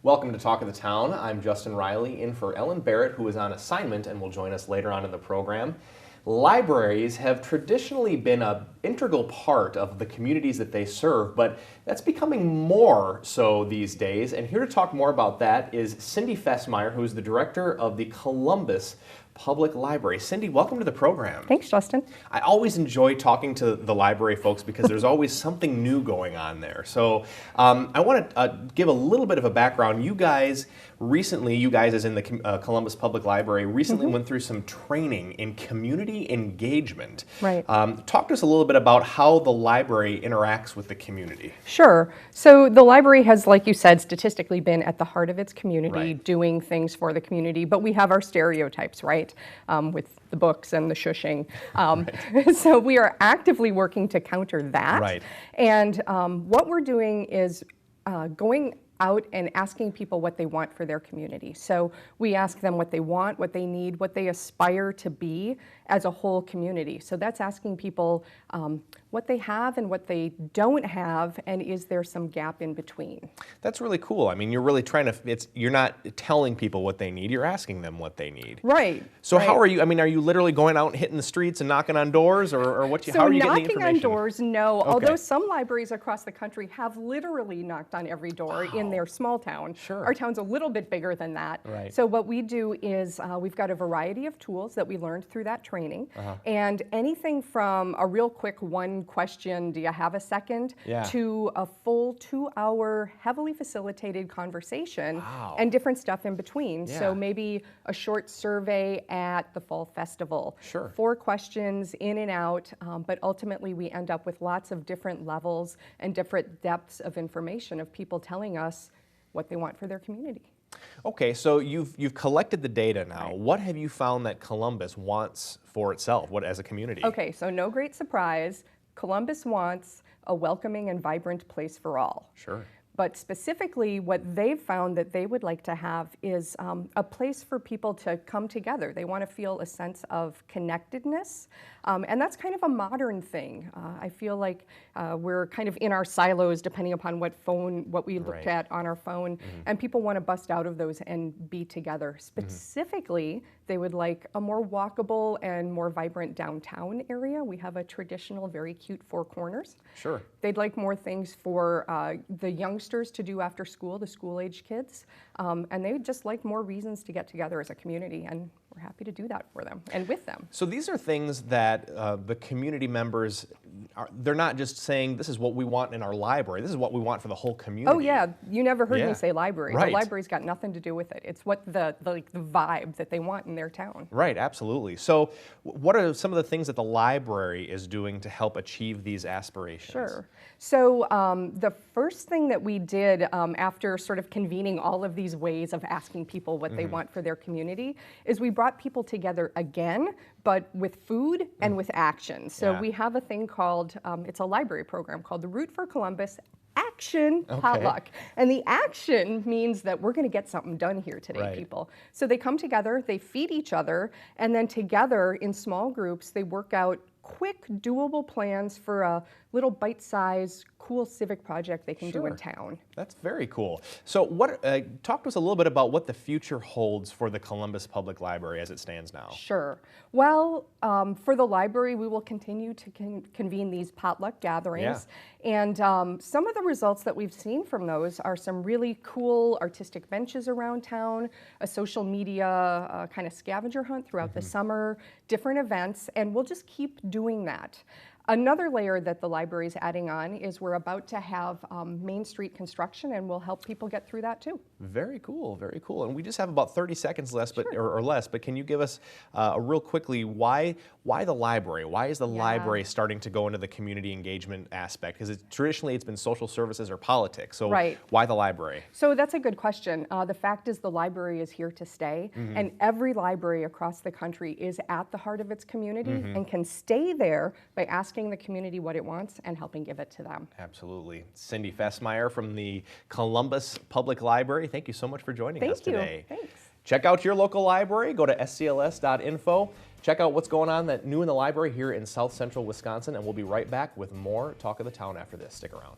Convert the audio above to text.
Welcome to Talk of the Town. I'm Justin Riley, in for Ellen Barrett, who is on assignment and will join us later on in the program. Libraries have traditionally been an integral part of the communities that they serve, but that's becoming more so these days. And here to talk more about that is Cindy Fesemyer, who is the director of the Columbus Public Library. Cindy, welcome to the program. Thanks, Justin. I always enjoy talking to the library folks because there's always something new going on there. So I want to give a little bit of a background. You guys as in the Columbus Public Library, recently went through some training in community engagement. Right. Talk to us a little bit about how the library interacts with the community. Sure. So the library has, like you said, statistically been at the heart of its community, Right. doing things for the community, but we have our stereotypes, right? With the books and the shushing. Right. So we are actively working to counter that. Right. And what we're doing is going out and asking people what they want for their community. So we ask them what they want, what they need, what they aspire to be as a whole community. So that's asking people what they have and what they don't have, and is there some gap in between? That's really cool. I mean, you're really trying to, you're not telling people what they need, you're asking them what they need. Right. So right. how are you, I mean, are you literally going out and hitting the streets and knocking on doors, or what? How are you getting the information? So knocking on doors, no. Okay. Although some libraries across the country have literally knocked on every door in their small town. Sure. Our town's a little bit bigger than that. Right. So what we do is we've got a variety of tools that we learned through that training. And anything from a real quick one question, do you have a second, Yeah. to a full 2-hour heavily facilitated conversation. Wow. And different stuff in between. Yeah. So maybe a short survey at the Fall Festival. Sure. 4 questions in and out, but ultimately we end up with lots of different levels and different depths of information of people telling us what they want for their community. Okay, so you've collected the data now. Right. What have you found that Columbus wants for itself, as a community? Okay, so no great surprise, Columbus wants a welcoming and vibrant place for all. Sure. But specifically, what they've found that they would like to have is a place for people to come together. They want to feel a sense of connectedness, and that's kind of a modern thing. I feel like we're kind of in our silos depending upon what we look Right. at on our phone, and people want to bust out of those and be together. Specifically, they would like a more walkable and more vibrant downtown area. We have a traditional, very cute 4 corners. Sure. They'd like more things for the youngsters to do after school, the school-age kids, and they would just like more reasons to get together as a community, and we're happy to do that for them and with them. So these are things that the community members, they're not just saying, this is what we want in our library, this is what we want for the whole community. Oh yeah, you never heard Yeah. me say library. Right. The library's got nothing to do with it. It's what the vibe that they want in their town. Right, absolutely. So what are some of the things that the library is doing to help achieve these aspirations? Sure. So the first thing that we did after sort of convening all of these ways of asking people what they want for their community is we brought people together again, but with food and with action. So Yeah. we have a thing called, it's a library program called the Root for Columbus Action Okay. Potluck. And the action means that we're going to get something done here today, Right. people. So they come together, they feed each other, and then together in small groups, they work out quick, doable plans for a little bite-sized, cool civic project they can do in Sure. town. That's very cool. So talk to us a little bit about what the future holds for the Columbus Public Library as it stands now. Sure. Well, for the library, we will continue to convene these potluck gatherings. And some of the results that we've seen from those are some really cool artistic benches around town, a social media kind of scavenger hunt throughout the summer, different events, and we'll just keep doing that. Another layer that the library is adding on is we're about to have Main Street construction, and we'll help people get through that too. Very cool, very cool. And we just have about 30 seconds less, Sure. or less, but can you give us real quickly, why the library? Why is the library starting to go into the community engagement aspect? Because traditionally it's been social services or politics, so Right. why the library? So that's a good question. The fact is the library is here to stay, and every library across the country is at the heart of its community and can stay there by asking the community what it wants and helping give it to them. Absolutely. Cindy Fesemyer from the Columbus Public Library, thank you so much for joining us today. Thanks. Check out your local library. Go to scls.info. Check out what's going on new in the library here in South Central Wisconsin, and we'll be right back with more Talk of the Town after this. Stick around.